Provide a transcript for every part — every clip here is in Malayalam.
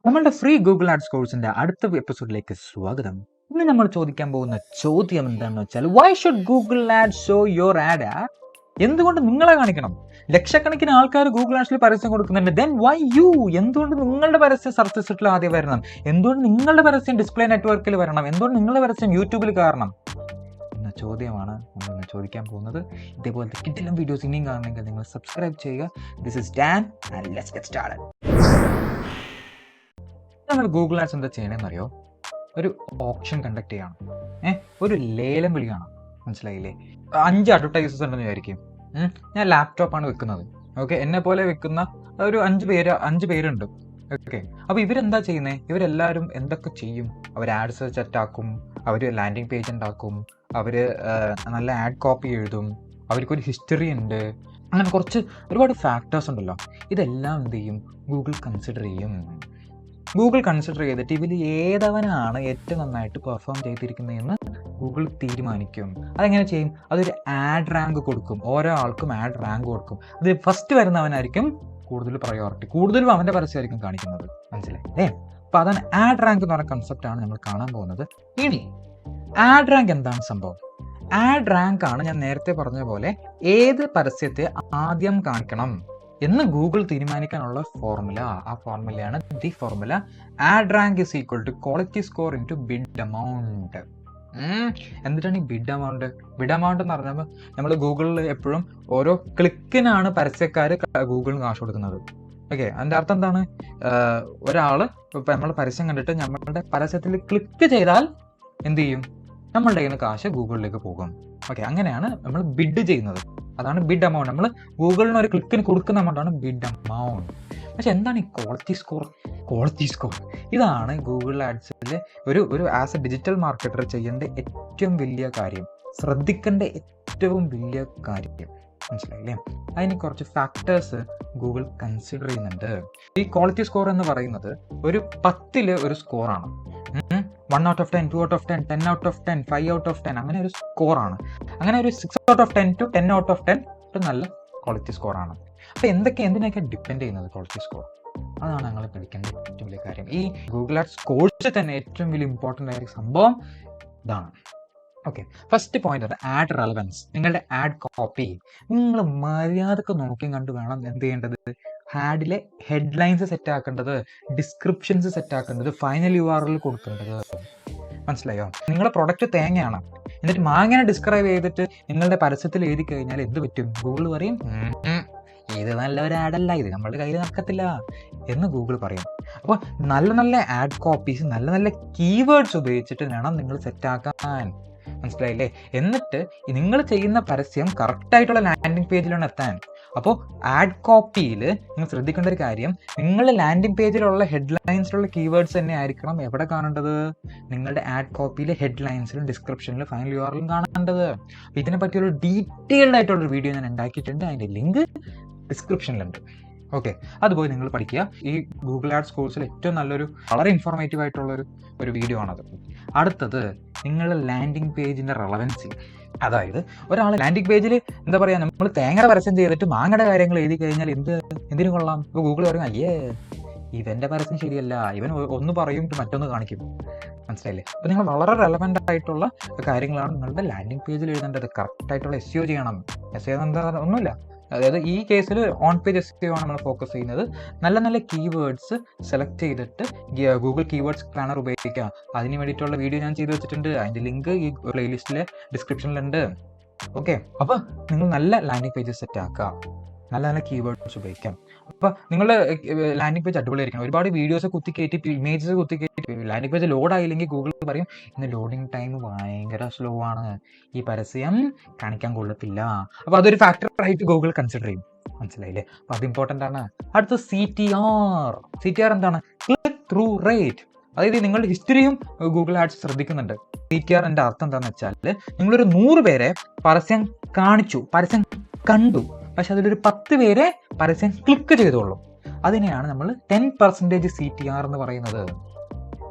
നമ്മളുടെ ഫ്രീ ഗൂഗിൾ ആഡ്സ് കോഴ്സിന്റെ അടുത്ത എപ്പിസോഡിലേക്ക് സ്വാഗതം. ഇന്ന് നമ്മൾ ചോദിക്കാൻ പോകുന്ന ചോദ്യം എന്താണെന്ന് വെച്ചാൽ, why should Google ad show your ad? എന്തുകൊണ്ട് നിങ്ങളെ കാണിക്കണം? ലക്ഷക്കണക്കിന് ആൾക്കാർ ഗൂഗിൾ ആഡ്സിൽ പരസ്യം കൊടുക്കുന്നുണ്ട്. Then why you? എന്തുകൊണ്ട് നിങ്ങളുടെ പരസ്യം സെർച്ച് ലിസ്റ്റിൽ ആദ്യം വരണം? എന്തുകൊണ്ട് നിങ്ങളുടെ പരസ്യം ഡിസ്പ്ലേ നെറ്റ്വർക്കിൽ വരണം? എന്തുകൊണ്ട് നിങ്ങളുടെ പരസ്യം യൂട്യൂബിൽ കാരണം എന്ന ചോദ്യമാണ് നമ്മൾ ചോദിക്കാൻ പോകുന്നത്. ഇതേപോലത്തെ കിടിലൻ വീഡിയോസ് ഇനിയും കാണണമെങ്കിൽ നിങ്ങൾ സബ്സ്ക്രൈബ് ചെയ്യുക. This is Dan and let's get started. നമ്മൾ ഗൂഗിൾ ആഡ്സ് എന്താ ചെയ്യണമെന്നറിയോ? ഒരു ഓപ്ഷൻ കണ്ടക്ട് ചെയ്യണം, ഒരു ലേലം വിളിയാണ്. മനസ്സിലായില്ലേ? 5 അഡ്വർടൈസേഴ്സ് ഉണ്ടെന്ന് വിചാരിക്കും. ഞാൻ ലാപ്ടോപ്പാണ് വെക്കുന്നത്. ഓക്കെ, എന്നെ പോലെ വെക്കുന്ന ഒരു 5 പേരുണ്ട്. ഓക്കെ, അപ്പോൾ ഇവരെന്താ ചെയ്യുന്നത്? ഇവരെല്ലാവരും എന്തൊക്കെ ചെയ്യും? അവർ ആഡ്സ് സെറ്റാക്കും, അവർ ലാൻഡിങ് പേജ് ഉണ്ടാക്കും, അവർ നല്ല ആഡ് കോപ്പി എഴുതും, അവർക്കൊരു ഹിസ്റ്ററി ഉണ്ട്, അങ്ങനെ ഒരുപാട് ഫാക്ടേഴ്സ് ഉണ്ടല്ലോ. ഇതെല്ലാം എന്ത് ചെയ്യും? ഗൂഗിൾ കൺസിഡർ ചെയ്തിട്ട് ഇതിൽ ഏതവനാണ് ഏറ്റവും നന്നായിട്ട് പെർഫോം ചെയ്തിരിക്കുന്നതെന്ന് ഗൂഗിൾ തീരുമാനിക്കും. അതെങ്ങനെ ചെയ്യും? അതൊരു ആഡ് റാങ്ക് കൊടുക്കും. ഓരോ ആൾക്കും ആഡ് റാങ്ക് കൊടുക്കും. അത് ഫസ്റ്റ് വരുന്നവനായിരിക്കും കൂടുതൽ പ്രയോറിറ്റി, കൂടുതലും അവൻ്റെ പരസ്യമായിരിക്കും കാണിക്കുന്നത്. മനസ്സിലായി? അപ്പോൾ അതാണ് ആഡ് റാങ്ക് എന്ന് പറയുന്ന കൺസെപ്റ്റാണ് നമ്മൾ കാണാൻ പോകുന്നത്. ഇനി ആഡ് റാങ്ക് എന്താണ് സംഭവം? ആഡ് റാങ്ക് ആണ് ഞാൻ നേരത്തെ പറഞ്ഞ പോലെ ഏത് പരസ്യത്തെ ആദ്യം കാണിക്കണം എന്ന് ഗൂഗിൾ തീരുമാനിക്കാനുള്ള ഫോർമുല. ആ ഫോർമുലയാണ് the formula ad rank is equal to quality score into bid amount. എന്നിട്ടാണ് ഈ ബിഡ് എമൗണ്ട് എന്ന് പറഞ്ഞപ്പോൾ നമ്മൾ ഗൂഗിളിൽ എപ്പോഴും ഓരോ ക്ലിക്കിനാണ് പരസ്യക്കാർ ഗൂഗിളിന് കാശ് കൊടുക്കുന്നത്. ഓക്കെ, അതിൻ്റെ അർത്ഥം എന്താണ്? ഒരാൾ ഇപ്പം നമ്മൾ പരസ്യം കണ്ടിട്ട് നമ്മളുടെ പരസ്യത്തിൽ ക്ലിക്ക് ചെയ്താൽ എന്ത് ചെയ്യും? നമ്മളുടെ കയ്യിൽ നിന്ന് കാശ് ഗൂഗിളിലേക്ക് പോകും. ഓക്കെ, അങ്ങനെയാണ് നമ്മൾ ബിഡ് ചെയ്യുന്നത്. അതാണ് ബിഡ് എമൗണ്ട്. നമ്മൾ ഗൂഗിളിന് ഒരു ക്ലിക്കിന് കൊടുക്കുന്ന എമൗണ്ടാണ് ബിഡ് എമൗണ്ട്. പക്ഷെ എന്താണ് ഈ ക്വാളിറ്റി സ്കോർ? ഇതാണ് ഗൂഗിൾ ആഡ്സിൽ ഒരു ആസ് എ ഡിജിറ്റൽ മാർക്കറ്റർ ചെയ്യേണ്ട ഏറ്റവും വലിയ കാര്യം, ശ്രദ്ധിക്കേണ്ട ഏറ്റവും വലിയ കാര്യം. മനസ്സിലായില്ലേ? അതിന് കുറച്ച് ഫാക്ടേഴ്സ് ഗൂഗിൾ കൺസിഡർ ചെയ്യുന്നുണ്ട്. ഈ ക്വാളിറ്റി സ്കോർ എന്ന് പറയുന്നത് ഒരു 10 ഒരു സ്കോറാണ്. 1 out of 10, 2 out of 10, 10 out of 10, 5 out of 10, അങ്ങനെ ഒരു സ്കോറാണ്. അങ്ങനെ ഒരു 6 out of 10 to 10 out of 10 ഒരു നല്ല ക്വാളിറ്റി സ്കോറാണ്. അപ്പോൾ എന്തിനൊക്കെ ഡിപ്പെൻഡ് ചെയ്യുന്നത് ക്വാളിറ്റി സ്കോർ? അതാണ് ഞങ്ങൾ പഠിക്കേണ്ട ഏറ്റവും വലിയ കാര്യം. ഈ ഗൂഗിൾ ആഡ്സ് കോഴ്സ് തന്നെ ഏറ്റവും വലിയ ഇമ്പോർട്ടൻ്റ് ആയ സംഭവം ഇതാണ്. Okay, first point ad relevance. നിങ്ങളുടെ ആഡ് കോപ്പി നിങ്ങൾ മര്യാദക്ക് നോക്കി കണ്ടു വേണം എന്ത് ചെയ്യേണ്ടത്. ആഡിലെ ഹെഡ്ലൈൻസ് സെറ്റ് ആക്കേണ്ടത്, ഡിസ്ക്രിപ്ഷൻസ് സെറ്റ് ആക്കേണ്ടത്, ഫൈനൽ URL കൊടുക്കേണ്ടത്. മനസ്സിലായോ? നിങ്ങളുടെ പ്രൊഡക്റ്റ് തേങ്ങയാണ്, എന്നിട്ട് മാങ്ങനെ ഡിസ്ക്രൈബ് ചെയ്തിട്ട് നിങ്ങളുടെ പരസ്യത്തിൽ എഴുതി കഴിഞ്ഞാൽ എന്ത് പറ്റും? ഗൂഗിൾ പറയും ഇത് നല്ലൊരു ആഡല്ല, ഇത് നമ്മുടെ കയ്യിൽ നടക്കത്തില്ല എന്ന് ഗൂഗിൾ പറയും. അപ്പോൾ നല്ല ആഡ് കോപ്പീസ്, നല്ല കീവേഡ്സ് ഉപയോഗിച്ചിട്ട് വേണം നിങ്ങൾ സെറ്റാക്കാൻ. മനസ്സിലായില്ലേ? എന്നിട്ട് നിങ്ങൾ ചെയ്യുന്ന പരസ്യം കറക്റ്റായിട്ടുള്ള ലാൻഡിങ് പേജിലാണ് എത്താൻ. അപ്പോൾ ആഡ് കോപ്പിയിൽ നിങ്ങൾ ശ്രദ്ധിക്കേണ്ട ഒരു കാര്യം, നിങ്ങൾ ലാൻഡിങ് പേജിലുള്ള ഹെഡ്ലൈൻസിലുള്ള കീവേഡ്സ് തന്നെ ആയിരിക്കണം എവിടെ കാണേണ്ടത്? നിങ്ങളുടെ ആഡ് കോപ്പിയിലെ ഹെഡ്ലൈൻസിലും ഡിസ്ക്രിപ്ഷനിലും ഫൈനൽ URLും കാണേണ്ടത്. അപ്പോൾ ഇതിനെ പറ്റിയൊരു ഡീറ്റെയിൽഡ് ആയിട്ടുള്ളൊരു വീഡിയോ ഞാൻ ഉണ്ടാക്കിയിട്ടുണ്ട്. അതിൻ്റെ ലിങ്ക് ഡിസ്ക്രിപ്ഷനിലുണ്ട്. ഓക്കെ, അതുപോലെ നിങ്ങൾ പഠിക്കുക. ഈ ഗൂഗിൾ ആഡ്സ് കോഴ്സിൽ ഏറ്റവും നല്ലൊരു വളരെ ഇൻഫോർമേറ്റീവ് ആയിട്ടുള്ളൊരു വീഡിയോ ആണത്. അടുത്തത് നിങ്ങളുടെ ലാൻഡിങ് പേജിൻ്റെ റെലവൻസി. അതായത് ഒരാൾ ലാൻഡിങ് പേജിൽ എന്താ പറയുക, നമ്മൾ തേങ്ങയുടെ പരസ്യം ചെയ്തിട്ട് മാങ്ങയുടെ കാര്യങ്ങൾ എഴുതി കഴിഞ്ഞാൽ എന്തിനു കൊള്ളാം? ഇപ്പോൾ ഗൂഗിൾ പറയും അയ്യേ ഇവൻ്റെ പരസ്യം ശരിയല്ല, ഇവൻ ഒന്ന് പറയും മറ്റൊന്ന് കാണിക്കും. മനസ്സിലായില്ലേ? അപ്പോൾ നിങ്ങൾ വളരെ റെലവൻ്റ് ആയിട്ടുള്ള കാര്യങ്ങളാണ് നിങ്ങളുടെ ലാൻഡിങ് പേജിൽ എഴുതേണ്ടത്. കറക്റ്റായിട്ടുള്ള SEO ചെയ്യണം. SEO എന്താ ഒന്നുമില്ല, അതായത് ഈ കേസിൽ ഓൺ പേജ് SEO ആണ് നമ്മൾ ഫോക്കസ് ചെയ്യുന്നത്. നല്ല കീവേഡ്സ് സെലക്ട് ചെയ്തിട്ട് ഗൂഗിൾ കീവേഡ്സ് പ്ലാനർ ഉപയോഗിക്കുക. അതിന് വേണ്ടിയിട്ടുള്ള വീഡിയോ ഞാൻ ചെയ്ത് വെച്ചിട്ടുണ്ട്. അതിൻ്റെ ലിങ്ക് ഈ പ്ലേലിസ്റ്റിലെ ഡിസ്ക്രിപ്ഷനിലുണ്ട്. ഓക്കെ, അപ്പോൾ നിങ്ങൾ നല്ല ലാൻഡിങ് പേജസ് സെറ്റ് ആക്കുക, നല്ല കീവേഡ്സ് ഉപയോഗിക്കാം. അപ്പോൾ നിങ്ങളുടെ ലാൻഡിങ് പേജ് അടിപൊളിയായിരിക്കണം. ഒരുപാട് വീഡിയോസ് കുത്തിക്കയറ്റി, ഇമേജസ് കുത്തിക്കയറ്റി ലാൻഡിങ് പേജ് ലോഡ് ആയില്ലെങ്കിൽ ഗൂഗിൾ പറയും ഇന്ന് ലോഡിങ് ടൈം ഭയങ്കര സ്ലോ ആണ്, ഈ പരസ്യം കാണിക്കാൻ കൊള്ളത്തില്ല. അപ്പോൾ അതൊരു ഫാക്ടറായിട്ട് ഗൂഗിൾ കൺസിഡർ ചെയ്യും. മനസ്സിലായില്ലേ? അപ്പോൾ അത് ഇമ്പോർട്ടൻ്റ് ആണ്. അടുത്ത CTR എന്താണ്? Click through rate. അതായത് നിങ്ങളുടെ ഹിസ്റ്ററിയും ഗൂഗിൾ ആഡ്സ് ശ്രദ്ധിക്കുന്നുണ്ട്. CTR എൻ്റെ അർത്ഥം എന്താണെന്ന് വെച്ചാൽ, നിങ്ങളൊരു 100 പേരെ പരസ്യം കണ്ടു, പക്ഷെ അതിലൊരു 10 പേരെ പരസ്യം ക്ലിക്ക് ചെയ്തോളൂ. അതിനെയാണ് നമ്മൾ 10% CTR എന്ന് പറയുന്നത്.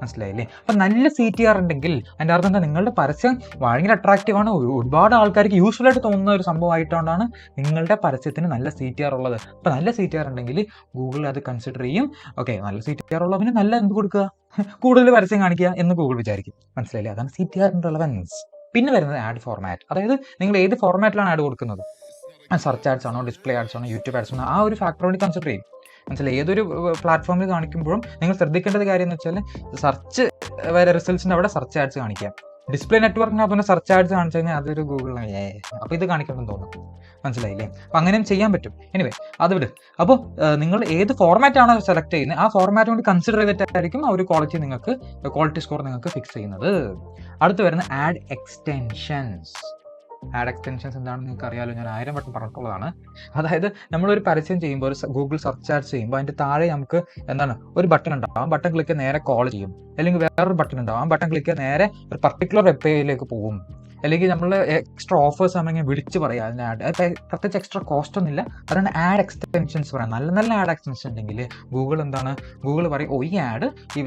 മനസ്സിലായില്ലേ? അപ്പം നല്ല CTR ഉണ്ടെങ്കിൽ അതിൻ്റെ അർത്ഥം എന്താ, നിങ്ങളുടെ പരസ്യം ഭയങ്കര അട്രാക്റ്റീവ് ആണ്, ഒരുപാട് ആൾക്കാർക്ക് യൂസ്ഫുൾ ആയിട്ട് തോന്നുന്ന ഒരു സംഭവമായിട്ടാണ് നിങ്ങളുടെ പരസ്യത്തിന് നല്ല CTR ഉള്ളത്. അപ്പം നല്ല CTR ഉണ്ടെങ്കിൽ ഗൂഗിൾ അത് കൺസിഡർ ചെയ്യും. ഓക്കെ, നല്ല CTR ഉള്ളവന് നല്ല എന്ത് കൊടുക്കുക, കൂടുതൽ പരസ്യം കാണിക്കുക എന്ന് ഗൂഗിൾ വിചാരിക്കും. മനസ്സിലായില്ലേ? അതാണ് CTR റെലവൻസ്. പിന്നെ വരുന്നത് ആഡ് ഫോർമാറ്റ്. അതായത് നിങ്ങൾ ഏത് ഫോർമാറ്റിലാണ് ആഡ് കൊടുക്കുന്നത്, സെർച്ച് ആഡ്സ് ആണോ, ഡിസ്പ്ലേ ആഡ്സ് ആണോ, യൂട്യൂബ് ആഡ്സ് ആണോ, ആ ഒരു ഫാക്ടർ വേണ്ടി കൺസിഡർ ചെയ്യും. മനസ്സിലായി? ഏതൊരു പ്ലാറ്റ്ഫോമിൽ കാണിക്കുമ്പോഴും നിങ്ങൾ ശ്രദ്ധിക്കേണ്ടത് കാര്യം എന്ന് വെച്ചാൽ സെർച്ച് വരെ റിസൾട്ട്സിൻ്റെ അവിടെ സെർച്ച് ആഡ്സ് കാണിക്കാം. ഡിസ്പ്ലേ നെറ്റ്വർക്കിനകത്ത് പിന്നെ സെർച്ച് ആഡ്സ് കാണിച്ചു കഴിഞ്ഞാൽ അതൊരു ഗൂഗിളിലാണ് അപ്പോൾ ഇത് കാണിക്കണമെന്ന് തോന്നും. മനസ്സിലായില്ലേ? അപ്പോൾ അങ്ങനെയും ചെയ്യാൻ പറ്റും. എനിവേ അത് വിട്. അപ്പോൾ നിങ്ങൾ ഏത് ഫോർമാറ്റാണോ സെലക്ട് ചെയ്യുന്നത്, ആ ഫോർമാറ്റ് കൊണ്ട് കൺസിഡർ ചെയ്തിട്ടായിരിക്കും ആ ഒരു ക്വാളിറ്റി സ്കോർ നിങ്ങൾക്ക് ഫിക്സ് ചെയ്യുന്നത്. അടുത്ത് വരുന്ന ആഡ് എക്സ്റ്റൻഷൻസ്. ആഡ് എക്സ്റ്റൻഷൻസ് എന്താണെന്ന് നിങ്ങൾക്ക് അറിയാമല്ലോ, ഞാൻ 1000 വട്ടം പറഞ്ഞിട്ടുള്ളതാണ്. അതായത് നമ്മളൊരു പരസ്യം ചെയ്യുമ്പോൾ, ഒരു ഗൂഗിൾ സെർച്ച് ആഡ്സ് ചെയ്യുമ്പോൾ അതിൻ്റെ താഴെ നമുക്ക് എന്താണ് ഒരു ബട്ടൺ ഉണ്ടാവും. ആ ബട്ടൺ ക്ലിക്ക് നേരെ കോൾ ചെയ്യും. അല്ലെങ്കിൽ വേറൊരു ബട്ടൺ ഉണ്ടാവും, ആ ബട്ടൺ ക്ലിക്ക് നേരെ ഒരു പർട്ടിക്കുലർ വെബ് പേജിലേക്ക് പോകും. അല്ലെങ്കിൽ നമ്മൾ എക്സ്ട്രാ ഓഫേഴ്സ് ആണെങ്കിൽ വിളിച്ച് പറയാം അതിന് ആഡ്. പ്രത്യേകിച്ച് എക്സ്ട്രാ കോസ്റ്റ് ഒന്നുമില്ല. അതാണ് ആഡ് എക്സ്റ്റൻഷൻസ് പറയാം. നല്ല നല്ല ആഡ് എക്സ്റ്റൻഷൻ ഉണ്ടെങ്കിൽ ഗൂഗിൾ പറയും, ഈ ആഡ് ഈ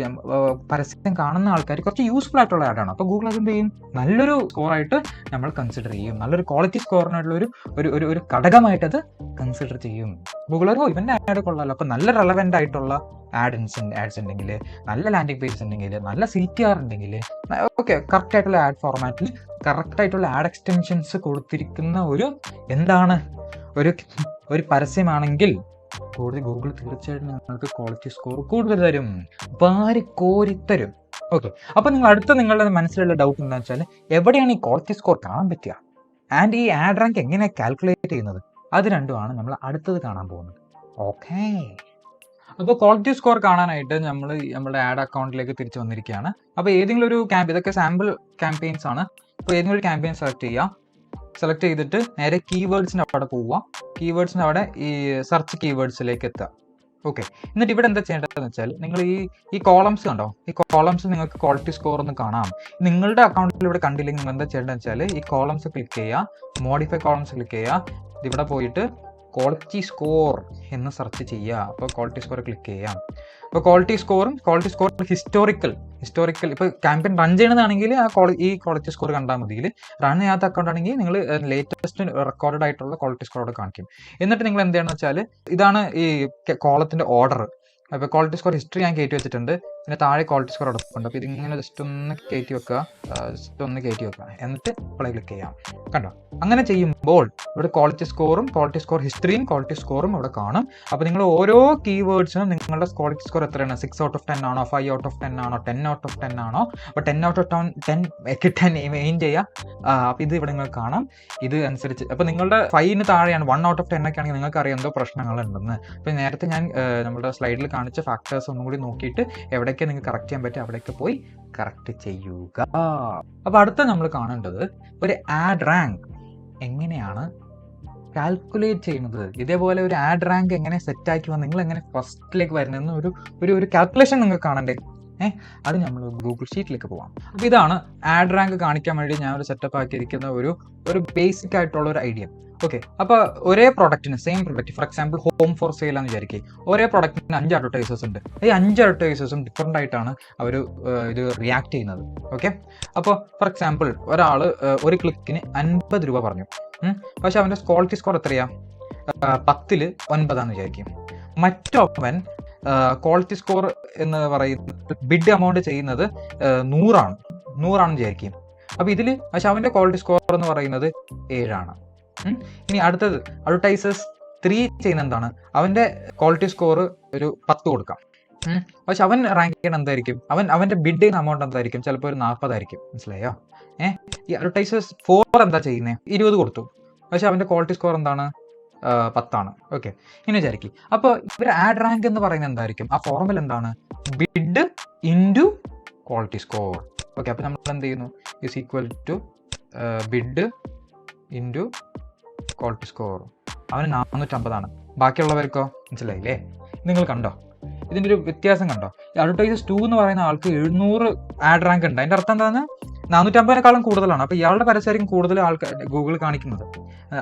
പരസ്യം കാണുന്ന ആൾക്കാർ കുറച്ച് യൂസ്ഫുൾ ആയിട്ടുള്ള ആഡാണ്. അപ്പോൾ ഗൂഗിൾ അതെന്ത് ചെയ്യും, നല്ലൊരു സ്കോറായിട്ട് നമ്മൾ കൺസിഡർ ചെയ്യും. നല്ലൊരു ക്വാളിറ്റി സ്കോറിനായിട്ടുള്ള ഒരു ഘടകമായിട്ട് അത് കൺസിഡർ ചെയ്യും. ഗൂഗിൾ ഇവൻ്റെ ആഡ് കൊള്ളാമല്ലോ, അപ്പോൾ നല്ല റെലവൻ്റ് ആയിട്ടുള്ള ആഡ്സ് ഉണ്ടെങ്കിൽ, നല്ല ലാൻഡിംഗ് പേജ് ഉണ്ടെങ്കിൽ, നല്ല CTR ഉണ്ടെങ്കിൽ, ഓക്കെ, കറക്റ്റ് ആയിട്ടുള്ള ആഡ് ഫോർമാറ്റിൽ കറക്റ്റ് ആയിട്ടുള്ള ആഡ് എക്സ്റ്റൻഷൻസ് കൊടുത്തിരിക്കുന്ന ഒരു പരസ്യമാണെങ്കിൽ ഗൂഗിൾ തീർച്ചയായിട്ടും നിങ്ങൾക്ക് ക്വാളിറ്റി സ്കോർ കൂടുതൽ തരും, കോരിത്തരും. ഓക്കെ, അപ്പോൾ നിങ്ങളുടെ മനസ്സിലുള്ള ഡൗട്ട് എന്താണെന്ന് വെച്ചാൽ, എവിടെയാണ് ഈ ക്വാളിറ്റി സ്കോർ കാണാൻ പറ്റുക, ആൻഡ് ഈ ആഡ് റാങ്ക് എങ്ങനെയാണ് കാൽക്കുലേറ്റ് ചെയ്യുന്നത്, അത് രണ്ടുമാണ് നമ്മൾ അടുത്തത് കാണാൻ പോകുന്നത്. ഓക്കെ, അപ്പോൾ ക്വാളിറ്റി സ്കോർ കാണാനായിട്ട് നമ്മുടെ ആഡ് അക്കൗണ്ടിലേക്ക് തിരിച്ചു വന്നിരിക്കുകയാണ്. അപ്പോൾ ഏതെങ്കിലും ഒരു ഇതൊക്കെ സാമ്പിൾ ക്യാമ്പയിൻസ് ആണ്. അപ്പോൾ ഏതെങ്കിലും ഒരു ക്യാമ്പയിൻ സെലക്ട് ചെയ്തിട്ട് നേരെ കീവേഡ്സിൻ്റെ അവിടെ പോവുക. കീവേഡ്സിൻ്റെ അവിടെ ഈ സെർച്ച് കീവേഡ്സിലേക്ക് എത്തുക. ഓക്കെ, എന്നിട്ട് ഇവിടെ എന്താ ചെയ്യേണ്ടതെന്ന് വെച്ചാൽ, നിങ്ങൾ ഈ കോളംസ് കണ്ടോ, ഈ കോളംസ് നിങ്ങൾക്ക് ക്വാളിറ്റി സ്കോർ ഒന്ന് കാണാം. നിങ്ങളുടെ അക്കൗണ്ടിൽ ഇവിടെ കണ്ടില്ലെങ്കിൽ നിങ്ങൾ എന്താ ചെയ്യേണ്ടതെന്ന് വെച്ചാൽ, ഈ കോളംസ് ക്ലിക്ക് ചെയ്യുക, മോഡിഫൈ കോളംസ് ക്ലിക്ക് ചെയ്യുക, ഇവിടെ പോയിട്ട് ക്വാളിറ്റി സ്കോർ എന്ന് സെർച്ച് ചെയ്യുക. അപ്പോൾ ക്വാളിറ്റി സ്കോർ ക്ലിക്ക് ചെയ്യാം. അപ്പോൾ ക്വാളിറ്റി സ്കോർ ഹിസ്റ്റോറിക്കൽ ഇപ്പോൾ ക്യാമ്പയിൻ റൺ ചെയ്യണതാണെങ്കിൽ ഈ ക്വാളിറ്റി സ്കോർ കണ്ടാൽ മതി. റൺ ചെയ്യാത്ത അക്കൗണ്ട് ആണെങ്കിൽ നിങ്ങൾ ലേറ്റസ്റ്റ് റെക്കോർഡ് ആയിട്ടുള്ള ക്വാളിറ്റി സ്കോർ അവിടെ കാണിക്കും. എന്നിട്ട് നിങ്ങൾ എന്ത് ചെയ്യണമെന്ന് വെച്ചാൽ, ഇതാണ് ഈ കോളത്തിൻ്റെ ഓർഡർ. അപ്പോൾ ക്വാളിറ്റി സ്കോർ ഹിസ്റ്ററി ഞാൻ കയറ്റി വെച്ചിട്ടുണ്ട്. പിന്നെ താഴെ ക്വാളിറ്റി സ്കോർ അടുപ്പുണ്ട്. അപ്പോൾ ഇതിങ്ങനെ ജസ്റ്റ് ഒന്ന് കയറ്റി വെക്കുക, എന്നിട്ട് പ്ലേ ക്ലിക്ക് ചെയ്യാം. കണ്ടോ? അങ്ങനെ ചെയ്യുമ്പോൾ ഇവിടെ ക്വാളിറ്റി സ്കോർ ഹിസ്റ്ററിയും ക്വാളിറ്റി സ്കോറും ഇവിടെ കാണും. അപ്പോൾ നിങ്ങൾ ഓരോ കീവേഡ്സിനും നിങ്ങളുടെ ക്വാളിറ്റി സ്കോർ എത്രയാണ്, 6 out of 10 ആണോ, 5 out of 10 ആണോ, 10 out of 10 ആണോ. അപ്പോൾ 10 out of 10 കിട്ടാൻ മെയിൻ ചെയ്യുക. അപ്പോൾ ഇത് ഇവിടെ നിങ്ങൾക്ക് കാണാം. ഇത് അനുസരിച്ച് അപ്പോൾ നിങ്ങളുടെ 5ന് താഴെയാണ്, 1 out of 10 ഒക്കെ ആണെങ്കിൽ നിങ്ങൾക്ക് അറിയാം എന്തോ പ്രശ്നങ്ങളുണ്ടെന്ന്. അപ്പോൾ നേരത്തെ ഞാൻ നമ്മുടെ സ്ലൈഡിൽ കാണിച്ച ഫാക്ടേഴ്സ് ഒന്നും കൂടി നോക്കിയിട്ട് എവിടെയൊക്കെ നിങ്ങൾക്ക് കറക്റ്റ് ചെയ്യാൻ പറ്റും അവിടെയൊക്കെ പോയി കറക്റ്റ് ചെയ്യുക. അപ്പോൾ അടുത്ത നമ്മൾ കാണേണ്ടത് ഒരു ആഡ് റാങ്ക് എങ്ങനെയാണ് കാൽക്കുലേറ്റ് ചെയ്യുന്നത്. ഇതേപോലെ ഒരു ആഡ് റാങ്ക് എങ്ങനെ സെറ്റാക്കി വന്ന് നിങ്ങൾ എങ്ങനെ ഫസ്റ്റിലേക്ക് വരുന്നതെന്ന് ഒരു കാൽക്കുലേഷൻ നിങ്ങൾക്ക് കാണണ്ടേ. അത് നമ്മൾ ഗൂഗിൾ ഷീറ്റിലേക്ക് പോകാം. അപ്പോൾ ഇതാണ് ആഡ് റാങ്ക് കാണിക്കാൻ വേണ്ടി ഞാൻ ഒരു സെറ്റപ്പ് ആക്കിയിരിക്കുന്ന ഒരു ബേസിക് ആയിട്ടുള്ള ഒരു ഐഡിയ. ഓക്കെ, അപ്പോൾ ഒരേ പ്രോഡക്റ്റിന് same product, for example home for sale എന്ന് വിചാരിക്കുക. ഒരേ പ്രോഡക്റ്റിന് 5 അഡ്വർടൈസേഴ്സ് ഉണ്ട്. ഈ 5 അഡ്വർടൈസേഴ്സും ഡിഫറെൻ്റ് ആയിട്ടാണ് അവർ ഇത് റിയാക്ട് ചെയ്യുന്നത്. ഓക്കെ, അപ്പോൾ ഫോർ എക്സാമ്പിൾ ഒരാൾ ഒരു ക്ലിക്കിന് 50 രൂപ പറഞ്ഞു. പക്ഷെ അവൻ്റെ ക്വാളിറ്റി സ്കോർ എത്രയാ, 10ൽ 9 വിചാരിക്കും. മറ്റവൻ ക്വാളിറ്റി സ്കോർ എന്ന് പറയുന്നത് ബിഡ് എമൗണ്ട് ചെയ്യുന്നത് 100 വിചാരിക്കും. അപ്പോൾ പക്ഷെ അവൻ്റെ ക്വാളിറ്റി സ്കോർ എന്ന് പറയുന്നത് 7. ഇനി അടുത്തത് അഡ്വർടൈസേഴ്സ് 3 ചെയ്യുന്ന എന്താണ്, അവൻ്റെ ക്വാളിറ്റി സ്കോർ ഒരു 10 കൊടുക്കാം. പക്ഷെ അവൻ റാങ്ക് ചെയ്യണം എന്തായിരിക്കും, അവൻ്റെ ബിഡ് ചെയ്യുന്ന എമൗണ്ട് എന്തായിരിക്കും, ചിലപ്പോൾ ഒരു 40 ആയിരിക്കും. മനസ്സിലായോ? ഈ അഡ്വർടൈസേഴ്സ് 4 എന്താ ചെയ്യുന്നത്, 20 കൊടുത്തു. പക്ഷെ അവൻ്റെ ക്വാളിറ്റി സ്കോർ എന്താണ്, 10. ഓക്കെ, ഇങ്ങനെ വിചാരിക്കും. അപ്പോൾ ഇവർ ആഡ് റാങ്ക് എന്ന് പറയുന്നത് എന്തായിരിക്കും, ആ ഫോർമുല എന്താണ്, bid into quality score. Okay, അപ്പോൾ നമ്മൾ എന്ത് ചെയ്യുന്നു, is equal to bid into quality score. അവന് 450. ബാക്കിയുള്ളവർക്കോ? മനസ്സിലായില്ലേ? നിങ്ങൾ കണ്ടോ ഇതിൻ്റെ ഒരു വ്യത്യാസം കണ്ടോ? അഡ്വർടൈസേഴ്സ് 2 എന്ന് പറയുന്ന ആൾക്ക് 700 ആഡ് റാങ്ക് ഉണ്ട്. അതിൻ്റെ അർത്ഥം എന്താണ്, 450-നേക്കാളും കൂടുതലാണ്. അപ്പോൾ ഇയാളുടെ പരസ്യമായിരിക്കും കൂടുതൽ ആൾക്കാർ ഗൂഗിൾ കാണിക്കുന്നത്.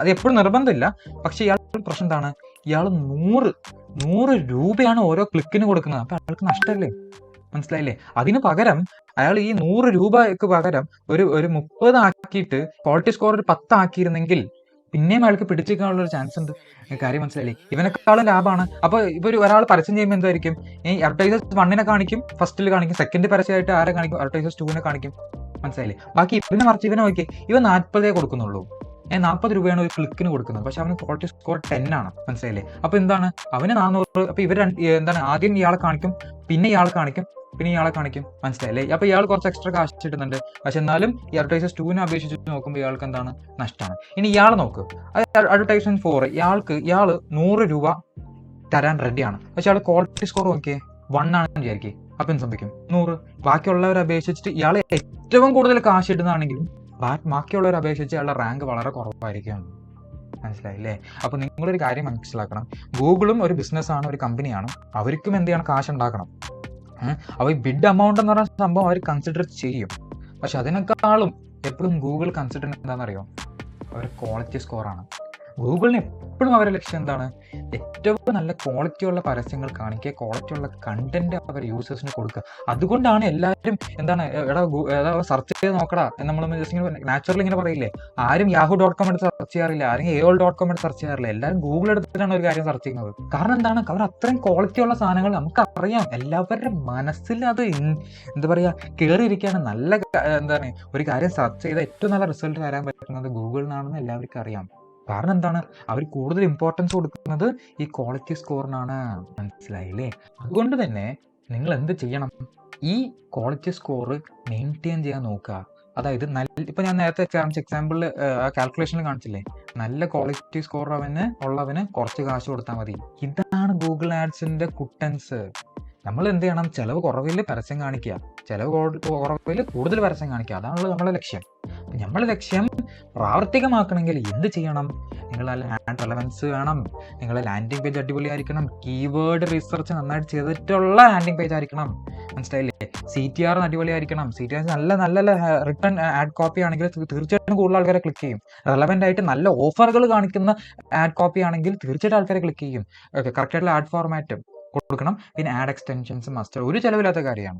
അത് എപ്പോഴും നിർബന്ധമില്ല. പക്ഷേ ഇയാളുടെ പ്രശ്നം എന്താണ്, ഇയാൾ 100 രൂപയാണ് ഓരോ ക്ലിക്കിന് കൊടുക്കുന്നത്. അപ്പോൾ അയാൾക്ക് നഷ്ടമല്ലേ. മനസ്സിലായില്ലേ? അതിന് പകരം അയാൾ ഈ 100 രൂപയ്ക്ക് പകരം ഒരു 30 ആക്കിയിട്ട് ക്വാളിറ്റി സ്കോർ ഒരു 10 ആക്കിയിരുന്നെങ്കിൽ പിന്നെയും അയാൾക്ക് പിടിച്ചേക്കാനുള്ള ഒരു ചാൻസ് ഉണ്ട്. കാര്യം മനസ്സിലായില്ലേ? ഇവനെക്കാളും ലാഭമാണ്. അപ്പോൾ ഇവർ ഒരാൾ പരസ്യം ചെയ്യുമ്പോൾ എന്തായിരിക്കും, ഈ അഡ്വർടൈസേഴ്സ് 1 കാണിക്കും, ഫസ്റ്റിൽ കാണിക്കും, സെക്കൻഡ് പരസ്യമായിട്ട് ആരെ കാണിക്കും, അഡ്വർടൈസേഴ്സ് 2 കാണിക്കും. മനസ്സിലായില്ലേ? ബാക്കി ഇവനെ മറിച്ച് ഇവനെ നോക്കി, ഇവൻ 40 കൊടുക്കുന്നുള്ളൂ. 40 രൂപയാണ് ഒരു ക്ലിക്കിന് കൊടുക്കുന്നത്, പക്ഷെ അവന് ക്വാളിറ്റി സ്കോർ 10 ആണ്. മനസ്സിലായില്ലേ? അപ്പോൾ എന്താണ്, അവന് 400. അപ്പോൾ ഇവർ എന്താണ്, ആദ്യം ഇയാളെ കാണിക്കും, പിന്നെ ഇയാളെ കാണിക്കും, പിന്നെ ഇയാളെ കാണിക്കും. മനസ്സിലായില്ലേ? അപ്പോൾ ഇയാൾ കുറച്ച് എക്സ്ട്രാ കാശ് ഇടുന്നുണ്ട്, പക്ഷെ എന്നാലും ഈ അഡ്വർടൈസേഴ്സ് 2 അപേക്ഷിച്ച് നോക്കുമ്പോൾ ഇയാൾക്ക് എന്താണ്, നഷ്ടമാണ്. ഇനി ഇയാൾ നോക്ക്, അഡ്വർടൈസ്മെന്റ് 4 ഇയാൾ 100 രൂപ തരാൻ റെഡിയാണ്, പക്ഷെ ഇയാൾ ക്വാളിറ്റി സ്കോർ നോക്കിയേ 1 ആണെന്ന് വിചാരിക്കും. അപ്പം എന്ത് സംഭവിക്കും? 100. ബാക്കിയുള്ളവരെ അപേക്ഷിച്ചിട്ട് ഇയാൾ ഏറ്റവും കൂടുതൽ കാശ് ഇടുന്നതാണെങ്കിലും ബാക്കിയുള്ളവരെ അപേക്ഷിച്ച് അയാളുടെ റാങ്ക് വളരെ കുറവായിരിക്കും. മനസ്സിലായില്ലേ? അപ്പോൾ നിങ്ങളൊരു കാര്യം മനസ്സിലാക്കണം, ഗൂഗിളും ഒരു ബിസിനസ്സാണ്, ഒരു കമ്പനിയാണ്. അവർക്കും എന്ത് ചെയ്യണം, കാശ് ഉണ്ടാക്കണം. അപ്പോൾ ഈ ബിഡ് എമൗണ്ട് എന്ന് പറയുന്ന സംഭവം അവർ കൺസിഡർ ചെയ്യും, പക്ഷെ അതിനേക്കാളും എപ്പോഴും ഗൂഗിൾ കൺസിഡർ എന്താണെന്നറിയോ, അവർ ക്വാളിറ്റി സ്കോറാണ്. ഗൂഗിളിന് എപ്പോഴും അവരുടെ ലക്ഷ്യം എന്താണ്, ഏറ്റവും നല്ല ക്വാളിറ്റിയുള്ള പരസ്യങ്ങൾ കാണിക്കുക, ക്വാളിറ്റിയുള്ള കണ്ടന്റ് അവർ യൂസേഴ്സിന് കൊടുക്കുക. അതുകൊണ്ടാണ് എല്ലാവരും എന്താണ്, എടാ സെർച്ച് ചെയ്ത് നോക്കടാ നമ്മൾ നാച്ചുറൽ ഇങ്ങനെ പറയില്ലേ, ആരും yahoo.com എടുത്ത് സെർച്ച് ചെയ്യാറില്ല, ആരും AOL.com എടുത്ത് സെർച്ച് ചെയ്യാറില്ല, എല്ലാവരും ഗൂഗിൾ എടുത്തിട്ടാണ് ഒരു കാര്യം സെർച്ച് ചെയ്യുന്നത്. കാരണം എന്താണ്, അവർ അത്രയും ക്വാളിറ്റിയുള്ള സാധനങ്ങൾ നമുക്കറിയാം, എല്ലാവരുടെ മനസ്സിൽ അത് എന്താ പറയുക കയറിയിരിക്കുകയാണ്. നല്ല എന്താണ്, ഒരു കാര്യം സെർച്ച് ചെയ്താൽ ഏറ്റവും നല്ല റിസൾട്ട് തരാൻ പറ്റുന്നത് ഗൂഗിളിനാണെന്ന് എല്ലാവർക്കും അറിയാം. കാരണം എന്താണ്, അവർ കൂടുതൽ ഇമ്പോർട്ടൻസ് കൊടുക്കുന്നത് ഈ ക്വാളിറ്റി സ്കോറിനാണ്. മനസ്സിലായില്ലേ? അതുകൊണ്ട് തന്നെ നിങ്ങൾ എന്ത് ചെയ്യണം, ഈ ക്വാളിറ്റി സ്കോർ മെയിൻറ്റെയിൻ ചെയ്യാൻ നോക്കുക. അതായത് ഇപ്പം ഞാൻ നേരത്തെ കാണിച്ച എക്സാമ്പിളിൽ കാൽക്കുലേഷനിൽ കാണിച്ചില്ലേ, നല്ല ക്വാളിറ്റി സ്കോർ ഉള്ളവന് കുറച്ച് കാശ് കൊടുത്താൽ മതി. ഇതാണ് ഗൂഗിൾ ആഡ്സിൻ്റെ കുട്ടൻസ്. നമ്മൾ എന്ത് ചെയ്യണം, ചിലവ് കുറവിൽ പരസ്യം കാണിക്കുക, ചിലവ് കുറവിൽ കൂടുതൽ പരസ്യം കാണിക്കുക. അതാണല്ലോ നമ്മുടെ ലക്ഷ്യം. നമ്മുടെ ലക്ഷ്യം പ്രാവർത്തികമാക്കണമെങ്കിൽ എന്ത് ചെയ്യണം, നിങ്ങൾ ആഡ് റെലവൻസ് വേണം, നിങ്ങളുടെ ലാൻഡിംഗ് പേജ് അടിപൊളിയായിരിക്കണം, കീവേഡ് റിസർച്ച് നന്നായിട്ട് ചെയ്തിട്ടുള്ള ലാൻഡിംഗ് പേജ് ആയിരിക്കണം. മനസ്സിലായില്ലേ? CTR അടിപൊളിയായിരിക്കണം. CTR നല്ല നല്ല റിട്ടേൺ ആഡ് കോപ്പി ആണെങ്കിൽ തീർച്ചയായിട്ടും കൂടുതൽ ആൾക്കാരെ ക്ലിക്ക് ചെയ്യും. റെലവൻ്റ് ആയിട്ട് നല്ല ഓഫറുകൾ കാണിക്കുന്ന ആഡ് കോപ്പി ആണെങ്കിൽ തീർച്ചയായിട്ടും ആൾക്കാരെ ക്ലിക്ക് ചെയ്യും. കറക്റ്റായിട്ടുള്ള ആഡ് ഫോർമാറ്റ് കൊടുക്കണം. പിന്നെ ആഡ് എക്സ്റ്റൻഷൻസ് മസ്റ്റ്, ഒരു ചിലവില്ലാത്ത കാര്യമാണ്,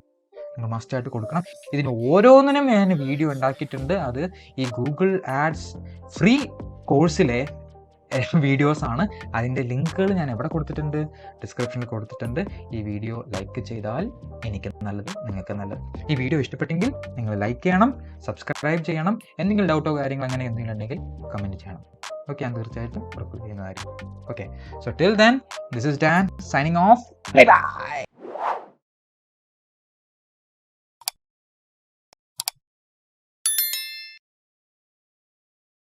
നിങ്ങൾ മസ്റ്റായിട്ട് കൊടുക്കണം. ഇതിന് ഓരോന്നിനും ഞാൻ വീഡിയോ ഉണ്ടാക്കിയിട്ടുണ്ട്. അത് ഈ ഗൂഗിൾ ആഡ്സ് ഫ്രീ കോഴ്സിലെ വീഡിയോസാണ്. അതിൻ്റെ ലിങ്കുകൾ ഞാൻ എവിടെ കൊടുത്തിട്ടുണ്ട്, ഡിസ്ക്രിപ്ഷനിൽ കൊടുത്തിട്ടുണ്ട്. ഈ വീഡിയോ ലൈക്ക് ചെയ്താൽ എനിക്ക് നല്ലത്, നിങ്ങൾക്ക് നല്ലത്. ഈ വീഡിയോ ഇഷ്ടപ്പെട്ടെങ്കിൽ നിങ്ങൾ ലൈക്ക് ചെയ്യണം, സബ്സ്ക്രൈബ് ചെയ്യണം. എന്തെങ്കിലും ഡൗട്ടോ കാര്യങ്ങൾ അങ്ങനെ എന്തെങ്കിലും ഉണ്ടെങ്കിൽ കമൻറ്റ് ചെയ്യണം. ഓക്കെ, ഞാൻ തീർച്ചയായിട്ടും റിപ്ലൈ ചെയ്യുന്നതായിരിക്കും. Okay, so till then this is Dan signing off. Bye bye.